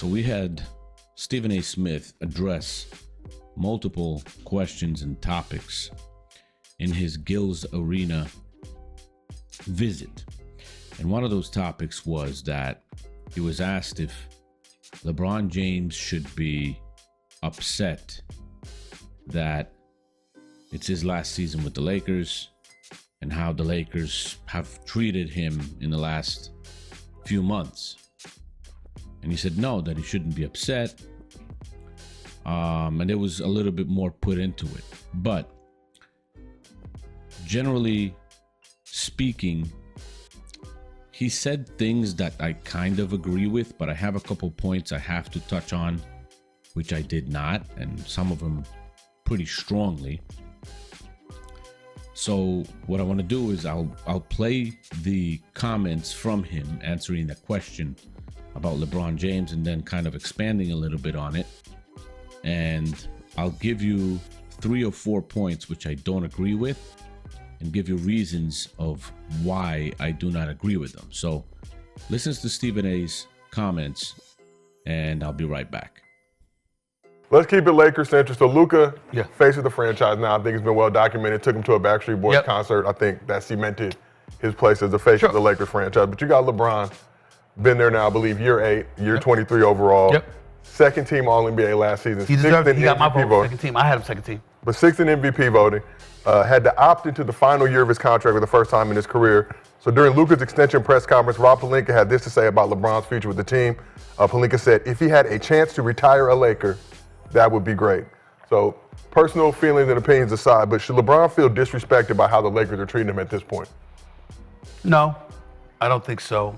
So we had Stephen A. Smith address multiple questions and topics in his Gil's Arena visit. And one of those topics was that he was asked if LeBron James should be upset that it's his last season with the Lakers and how the Lakers have treated him in the last few months. And he said no, that he shouldn't be upset. And there was a little bit more put into it. But generally speaking, he said things that I kind of agree with, but I have a couple points I have to touch on, which I did not, and some of them pretty strongly. So what I want to do is I'll play the comments from him answering the question about LeBron James and then kind of expanding a little bit on it. And I'll give you 3 or 4 points which I don't agree with and give you reasons of why I do not agree with them. So listen to Stephen A's comments and I'll be right back. Let's keep it Lakers centric. So Luka, face of the franchise now. I think it's been well documented. Took him to a Backstreet Boys concert. I think that cemented his place as the face of the Lakers franchise. But you got LeBron, been there now, I believe, year 8, year 23 overall. Second team All-NBA last season. He deserved it. He got my vote, second team. I had him second team. But 6th in MVP voting. Had to opt into the final year of his contract for the first time in his career. So during Luka's extension press conference, Rob Pelinka had this to say about LeBron's future with the team. Pelinka said, if he had a chance to retire a Laker, that would be great. So personal feelings and opinions aside, but should LeBron feel disrespected by how the Lakers are treating him at this point? No, I don't think so.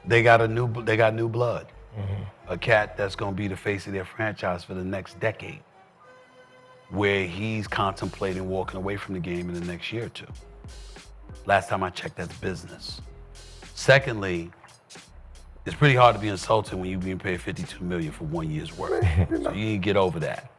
They got new blood. A cat that's going to be the face of their franchise for the next decade, where he's contemplating walking away from the game in the next year or two. Last time I checked, that's business. Secondly, it's pretty hard to be insulted when you're being paid $52 million for 1 year's work. So you need to get over that.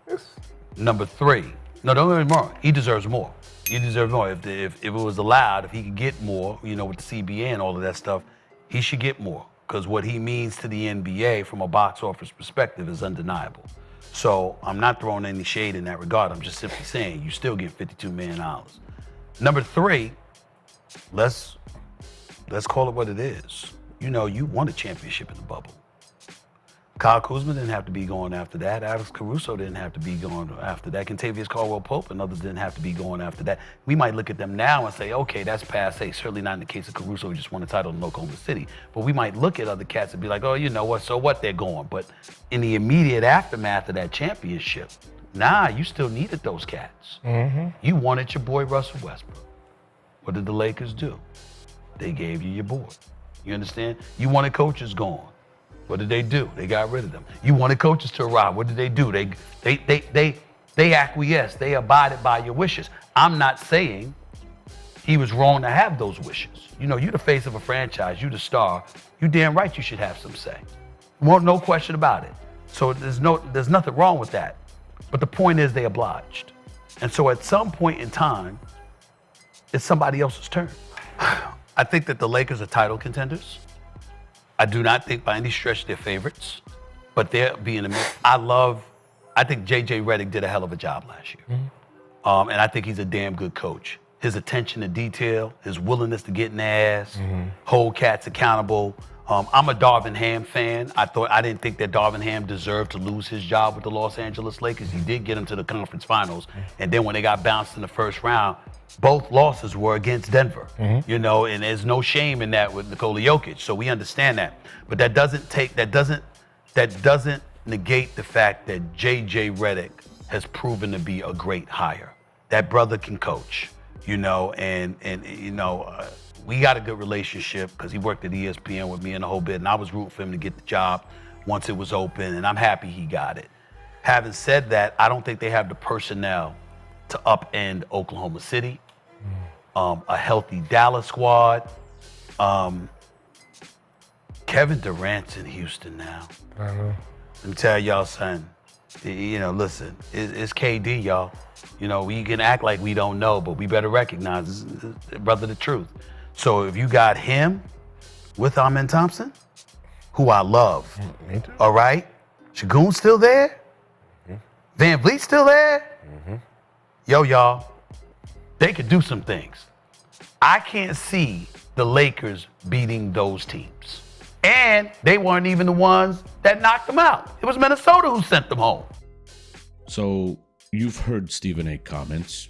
Number 3, no, don't get me wrong, he deserves more. He deserves more. If it was allowed, if he could get more, with the CBA and all of that stuff, he should get more. Because what he means to the NBA from a box office perspective is undeniable. So I'm not throwing any shade in that regard. I'm just simply saying you still get $52 million. Number 3, let's call it what it is. You won a championship in the bubble. Kyle Kuzma didn't have to be going after that. Alex Caruso didn't have to be going after that. Kentavious Caldwell-Pope and others didn't have to be going after that. We might look at them now and say, okay, that's passé. Certainly not in the case of Caruso, who just won a title in Oklahoma City. But we might look at other cats and be like, oh, you know what, so what, they're going. But in the immediate aftermath of that championship, you still needed those cats. You wanted your boy Russell Westbrook. What did the Lakers do? They gave you your boy. You understand? You wanted coaches gone. What did they do? They got rid of them. You wanted coaches to arrive. What did they do? They acquiesced. They abided by your wishes. I'm not saying he was wrong to have those wishes. You're the face of a franchise. You the star. You damn right you should have some say. No question about it. So there's nothing wrong with that. But the point is they obliged. And so at some point in time, it's somebody else's turn. I think that the Lakers are title contenders. I do not think by any stretch they're favorites, but they're being I think J.J. Redick did a hell of a job last year. And I think he's a damn good coach. His attention to detail, his willingness to get in the ass, hold cats accountable. I'm a Darvin Ham fan. I didn't think that Darvin Ham deserved to lose his job with the Los Angeles Lakers. He did get him to the conference finals. And then when they got bounced in the first round, both losses were against Denver, and there's no shame in that with Nikola Jokic. So we understand that. But that doesn't negate the fact that J.J. Redick has proven to be a great hire. That brother can coach, we got a good relationship because he worked at ESPN with me and the whole bit, and I was rooting for him to get the job once it was open, and I'm happy he got it. Having said that, I don't think they have the personnel to upend Oklahoma City, a healthy Dallas squad. Kevin Durant's in Houston now. Let me tell y'all, son. Listen, it's KD, y'all. We can act like we don't know, but we better recognize this brother the truth. So if you got him, with Amen Thompson, who I love. Me too. All right? Shagoon's still there. Van Vliet's still there. Yo, y'all, they could do some things. I can't see the Lakers beating those teams. And they weren't even the ones that knocked them out. It was Minnesota who sent them home. So you've heard Stephen A. comments,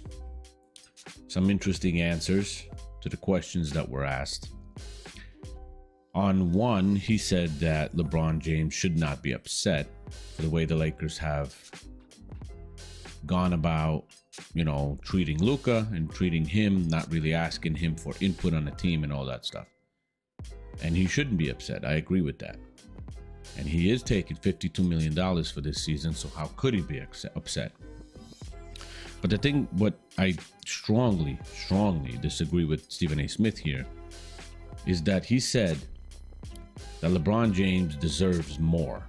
some interesting answers to the questions that were asked. On one, he said that LeBron James should not be upset for the way the Lakers have gone about, treating Luka and treating him, not really asking him for input on the team and all that stuff. And he shouldn't be upset. I agree with that. And he is taking $52 million for this season, so how could he be upset? But the thing, what I strongly disagree with Stephen A. Smith here is that he said that LeBron James deserves more.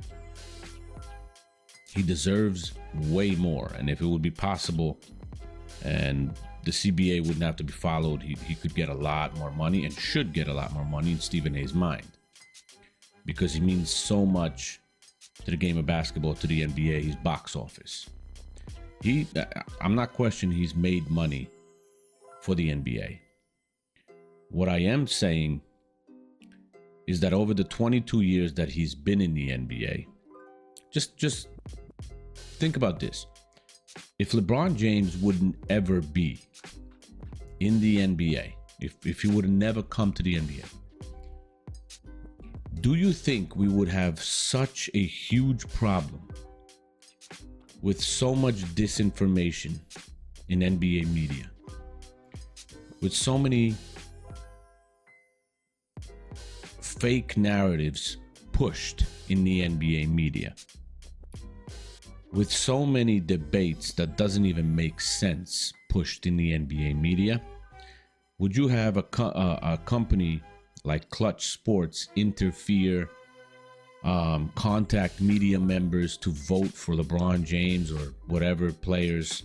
He deserves way more. And if it would be possible and the CBA wouldn't have to be followed, he could get a lot more money and should get a lot more money in Stephen A's mind, because he means so much to the game of basketball, to the NBA, his box office. I'm not questioning he's made money for the NBA. What I am saying is that over the 22 years that he's been in the NBA, just think about this. If LeBron James wouldn't ever be in the NBA, if he would have never come to the NBA, do you think we would have such a huge problem with so much disinformation in NBA media, with so many fake narratives pushed in the NBA media, with so many debates that doesn't even make sense pushed in the NBA media? Would you have a company like Clutch Sports interfere, contact media members to vote for LeBron James or whatever players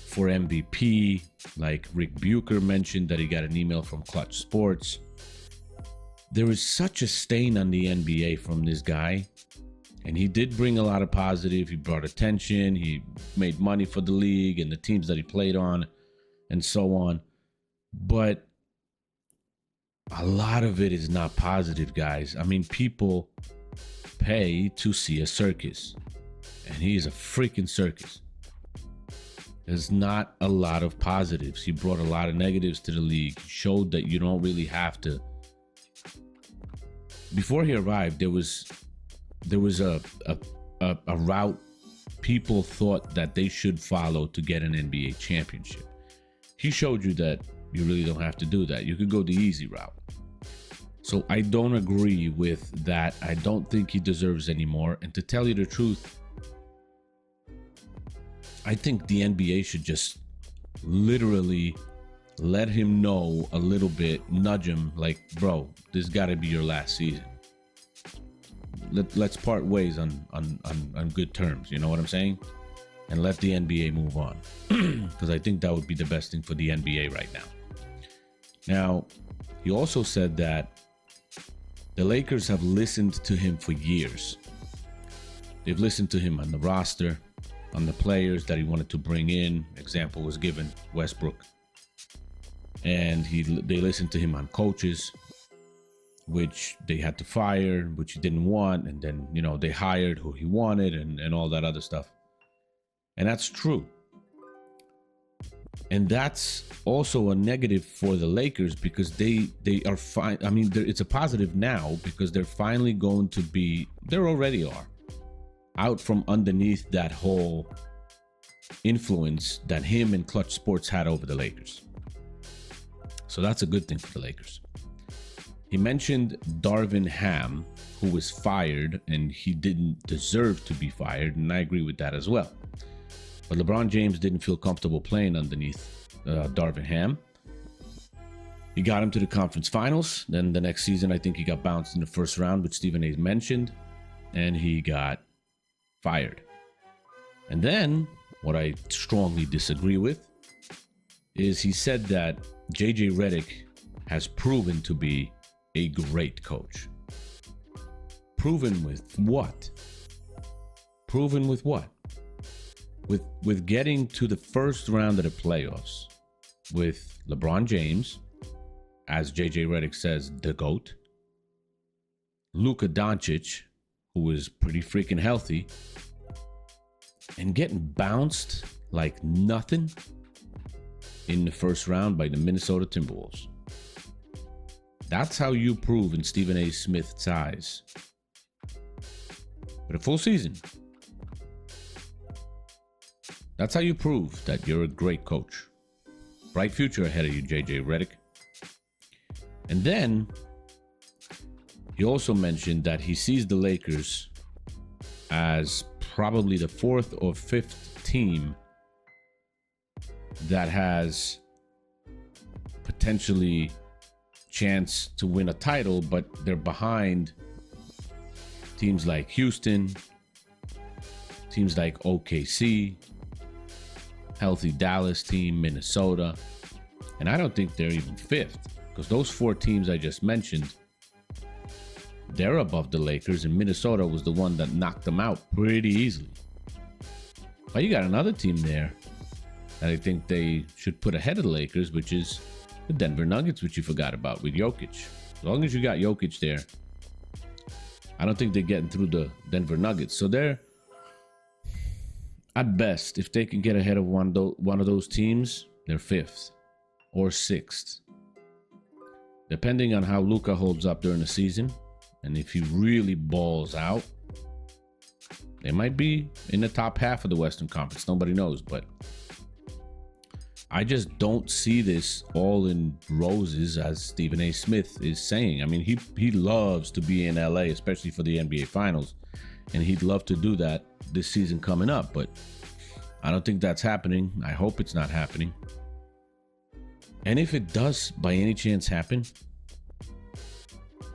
for MVP? Like Rick Bucher mentioned that he got an email from Clutch Sports. There is such a stain on the NBA from this guy. And he did bring a lot of positive. He brought attention. He made money for the league and the teams that he played on and so on. But a lot of it is not positive, guys. I mean, people pay to see a circus. And he is a freaking circus. There's not a lot of positives. He brought a lot of negatives to the league. He showed that you don't really have to. Before he arrived, there was a route people thought that they should follow to get an NBA championship. He showed you that you really don't have to do that. You could go the easy route. So I don't agree with that. I don't think he deserves any more. And to tell you the truth, I think the NBA should just literally let him know a little bit, nudge him like, bro, this got to be your last season. Let's part ways on good terms. You know what I'm saying? And let the NBA move on. Because I think that would be the best thing for the NBA right now. Now, he also said that the Lakers have listened to him for years. They've listened to him on the roster, on the players that he wanted to bring in. Example was given, Westbrook. And they listened to him on coaches, which they had to fire, which he didn't want. And then, they hired who he wanted and all that other stuff. And that's true. And that's also a negative for the Lakers because they are fine. I mean, it's a positive now because they're finally going to be, they already are, out from underneath that whole influence that him and Clutch Sports had over the Lakers. So that's a good thing for the Lakers. He mentioned Darvin Ham, who was fired, and he didn't deserve to be fired, and I agree with that as well. But LeBron James didn't feel comfortable playing underneath Darvin Ham. He got him to the conference finals. Then the next season, I think he got bounced in the first round, which Stephen A. mentioned, and he got fired. And then, what I strongly disagree with, is he said that JJ Redick has proven to be a great coach. Proven with what? Proven with what? With getting to the first round of the playoffs with LeBron James, as JJ Redick says, the GOAT. Luka Doncic, who is pretty freaking healthy, and getting bounced like nothing in the first round by the Minnesota Timberwolves. That's how you prove in Stephen A. Smith's eyes. But a full season. That's how you prove that you're a great coach. Bright future ahead of you, JJ Redick. And then he also mentioned that he sees the Lakers as probably the fourth or fifth team that has potentially chance to win a title, but they're behind teams like Houston, teams like OKC, healthy Dallas team, Minnesota. And I don't think they're even fifth, because those four teams I just mentioned, they're above the Lakers, and Minnesota was the one that knocked them out pretty easily. But you got another team there that I think they should put ahead of the Lakers, which is the Denver Nuggets, which you forgot about with Jokic. As long as you got Jokic there, I don't think they're getting through the Denver Nuggets. So they're, at best, if they can get ahead of one of those teams, they're fifth or sixth, depending on how Luka holds up during the season. And if he really balls out, they might be in the top half of the Western Conference. Nobody knows, but I just don't see this all in roses, as Stephen A. Smith is saying. I mean, he loves to be in LA, especially for the NBA Finals, and he'd love to do that this season coming up, but I don't think that's happening. I hope it's not happening. And if it does by any chance happen,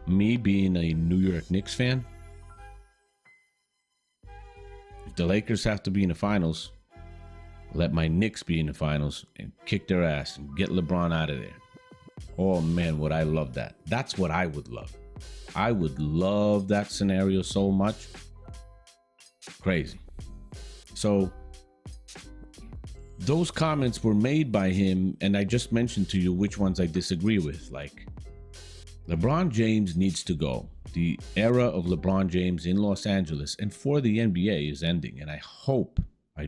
me being a New York Knicks fan, if the Lakers have to be in the finals, let my Knicks be in the finals and kick their ass and get LeBron out of there. Oh man, would I love that. That's what I would love. I would love that scenario so much. Crazy. So those comments were made by him, and I just mentioned to you which ones I disagree with. Like, LeBron James needs to go. The era of LeBron James in Los Angeles and for the NBA is ending, and I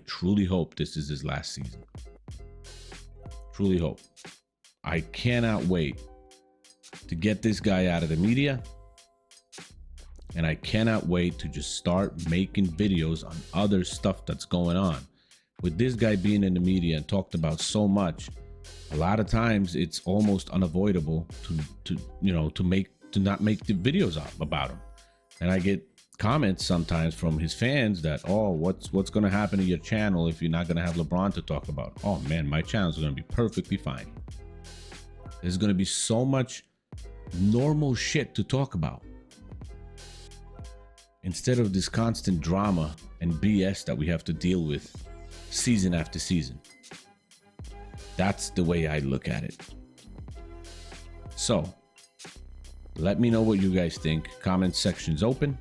truly hope this is his last season. Truly hope. I cannot wait to get this guy out of the media, and I cannot wait to just start making videos on other stuff that's going on. With this guy being in the media and talked about so much, a lot of times it's almost unavoidable to not make the videos about him. And I get comments sometimes from his fans that, oh, what's going to happen to your channel if you're not going to have LeBron to talk about? Oh man, my channel's going to be perfectly fine. There's going to be so much normal shit to talk about, instead of this constant drama and BS that we have to deal with season after season. That's the way I look at it. So let me know what you guys think. Comment section's open.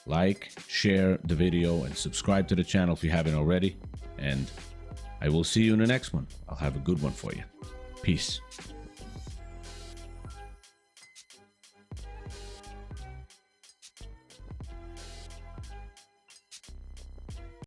Like, share the video, and subscribe to the channel if you haven't already. And I will see you in the next one. I'll have a good one for you. Peace.